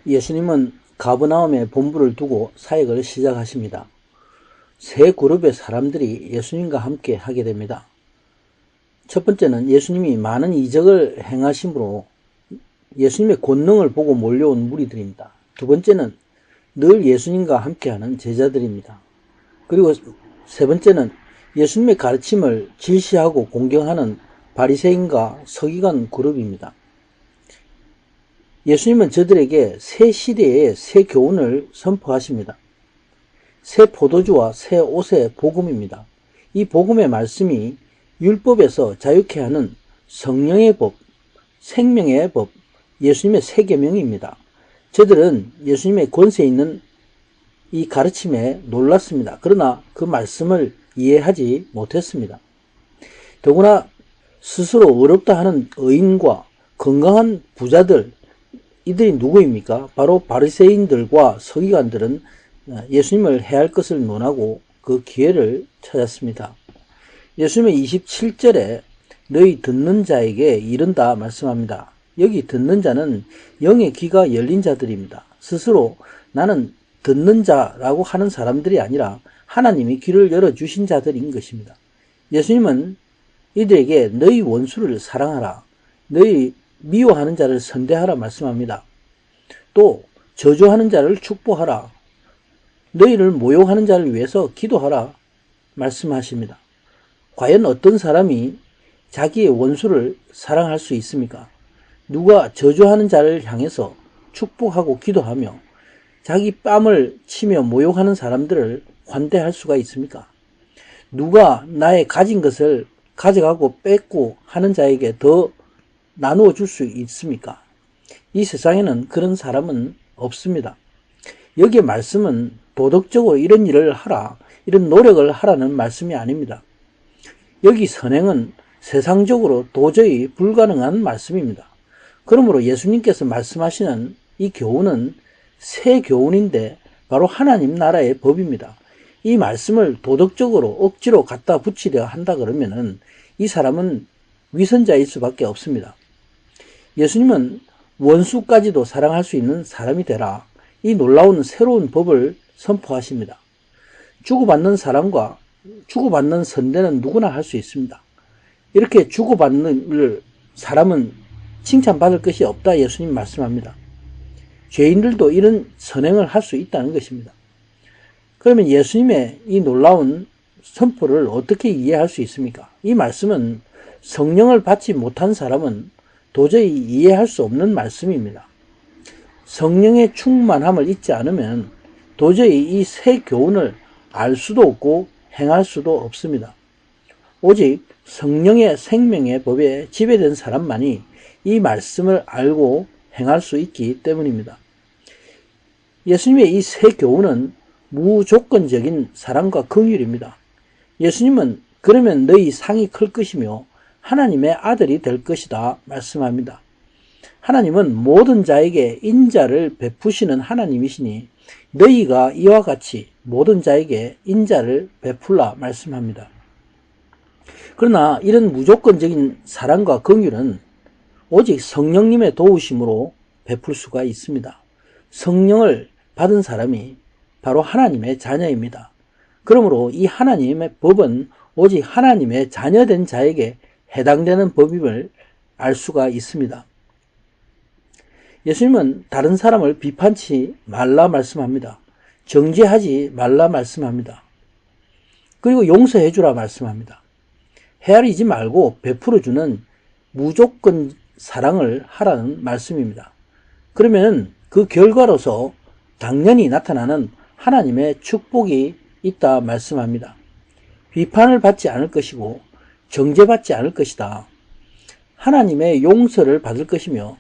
예수님은 가버나움에 본부를 두고 사역을 시작하십니다. 세 그룹의 사람들이 예수님과 함께 하게 됩니다. 첫 번째는 예수님이 많은 이적을 행하심으로 예수님의 권능을 보고 몰려온 무리들입니다. 두 번째는 늘 예수님과 함께하는 제자들입니다. 그리고 세 번째는 예수님의 가르침을 질시하고 공경하는 바리새인과 서기관 그룹입니다. 예수님은 저들에게 새 시대의 새 교훈을 선포하십니다. 새 포도주와 새 옷의 복음입니다. 이 복음의 말씀이 율법에서 자유케 하는 성령의 법, 생명의 법, 예수님의 새 계명입니다. 저들은 예수님의 권세 있는 이 가르침에 놀랐습니다. 그러나 그 말씀을 이해하지 못했습니다. 더구나 스스로 어렵다 하는 의인과 건강한 부자들, 이들이 누구입니까? 바로 바리새인들과 서기관들은 예수님을 해할 것을 논하고 그 기회를 찾았습니다. 예수님은 27절에 너희 듣는 자에게 이른다 말씀합니다. 여기 듣는 자는 영의 귀가 열린 자들입니다. 스스로 나는 듣는 자라고 하는 사람들이 아니라 하나님이 귀를 열어주신 자들인 것입니다. 예수님은 이들에게 너희 원수를 사랑하라, 너희 미워하는 자를 선대하라 말씀합니다. 또 저주하는 자를 축복하라, 너희를 모욕하는 자를 위해서 기도하라 말씀하십니다. 과연 어떤 사람이 자기의 원수를 사랑할 수 있습니까? 누가 저주하는 자를 향해서 축복하고 기도하며 자기 뺨을 치며 모욕하는 사람들을 환대할 수가 있습니까? 누가 나의 가진 것을 가져가고 뺏고 하는 자에게 더 나누어 줄 수 있습니까? 이 세상에는 그런 사람은 없습니다. 여기에 말씀은 도덕적으로 이런 일을 하라, 이런 노력을 하라는 말씀이 아닙니다. 여기 선행은 세상적으로 도저히 불가능한 말씀입니다. 그러므로 예수님께서 말씀하시는 이 교훈은 새 교훈인데 바로 하나님 나라의 법입니다. 이 말씀을 도덕적으로 억지로 갖다 붙이려 한다 그러면은 이 사람은 위선자일 수밖에 없습니다. 예수님은 원수까지도 사랑할 수 있는 사람이 되라, 이 놀라운 새로운 법을 선포하십니다. 주고받는 사랑과 주고받는 선대는 누구나 할 수 있습니다. 이렇게 주고받는 사람은 칭찬받을 것이 없다 예수님 말씀합니다. 죄인들도 이런 선행을 할 수 있다는 것입니다. 그러면 예수님의 이 놀라운 선포를 어떻게 이해할 수 있습니까? 이 말씀은 성령을 받지 못한 사람은 도저히 이해할 수 없는 말씀입니다. 성령의 충만함을 잊지 않으면 도저히 이 새 교훈을 알 수도 없고 행할 수도 없습니다. 오직 성령의 생명의 법에 지배된 사람만이 이 말씀을 알고 행할 수 있기 때문입니다. 예수님의 이 새 교훈은 무조건적인 사랑과 긍휼입니다. 예수님은 그러면 너희 상이 클 것이며 하나님의 아들이 될 것이다 말씀합니다. 하나님은 모든 자에게 인자를 베푸시는 하나님이시니 너희가 이와 같이 모든 자에게 인자를 베풀라 말씀합니다. 그러나 이런 무조건적인 사랑과 긍휼은 오직 성령님의 도우심으로 베풀 수가 있습니다. 성령을 받은 사람이 바로 하나님의 자녀입니다. 그러므로 이 하나님의 법은 오직 하나님의 자녀된 자에게 해당되는 법임을 알 수가 있습니다. 예수님은 다른 사람을 비판치 말라 말씀합니다. 정죄하지 말라 말씀합니다. 그리고 용서해 주라 말씀합니다. 헤아리지 말고 베풀어주는 무조건 사랑을 하라는 말씀입니다. 그러면 그 결과로서 당연히 나타나는 하나님의 축복이 있다 말씀합니다. 비판을 받지 않을 것이고 정죄받지 않을 것이다. 하나님의 용서를 받을 것이며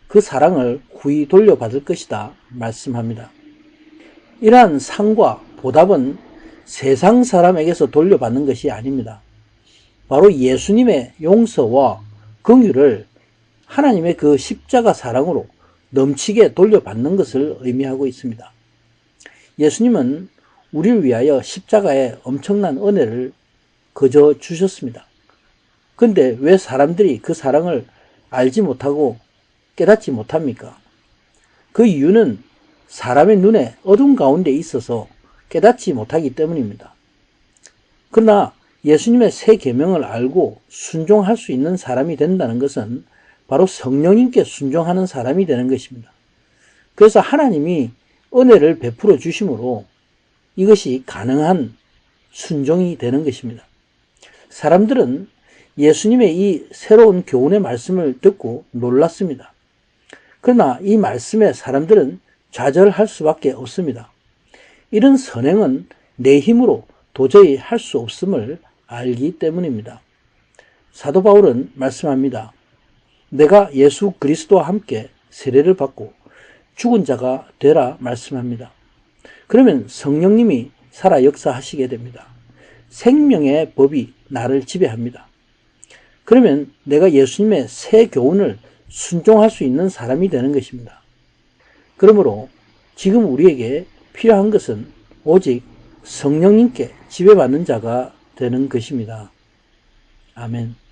그 사랑을 후히 돌려받을 것이다 말씀합니다. 이러한 상과 보답은 세상 사람에게서 돌려받는 것이 아닙니다. 바로 예수님의 용서와 긍휼을 하나님의 그 십자가 사랑으로 넘치게 돌려받는 것을 의미하고 있습니다. 예수님은 우리를 위하여 십자가에 엄청난 은혜를 거저 주셨습니다. 그런데 왜 사람들이 그 사랑을 알지 못하고 깨닫지 못합니까? 그 이유는 사람의 눈에 어둠 가운데 있어서 깨닫지 못하기 때문입니다. 그러나 예수님의 새 계명을 알고 순종할 수 있는 사람이 된다는 것은 바로 성령님께 순종하는 사람이 되는 것입니다. 그래서 하나님이 은혜를 베풀어 주심으로 이것이 가능한 순종이 되는 것입니다. 사람들은 예수님의 이 새로운 교훈의 말씀을 듣고 놀랐습니다. 그러나 이 말씀에 사람들은 좌절할 수밖에 없습니다. 이런 선행은 내 힘으로 도저히 할 수 없음을 알기 때문입니다. 사도 바울은 말씀합니다. 내가 예수 그리스도와 함께 세례를 받고 죽은 자가 되라 말씀합니다. 그러면 성령님이 살아 역사하시게 됩니다. 생명의 법이 나를 지배합니다. 그러면 내가 예수님의 새 교훈을 순종할 수 있는 사람이 되는 것입니다. 그러므로 지금 우리에게 필요한 것은 오직 성령님께 지배받는 자가 되는 것입니다. 아멘.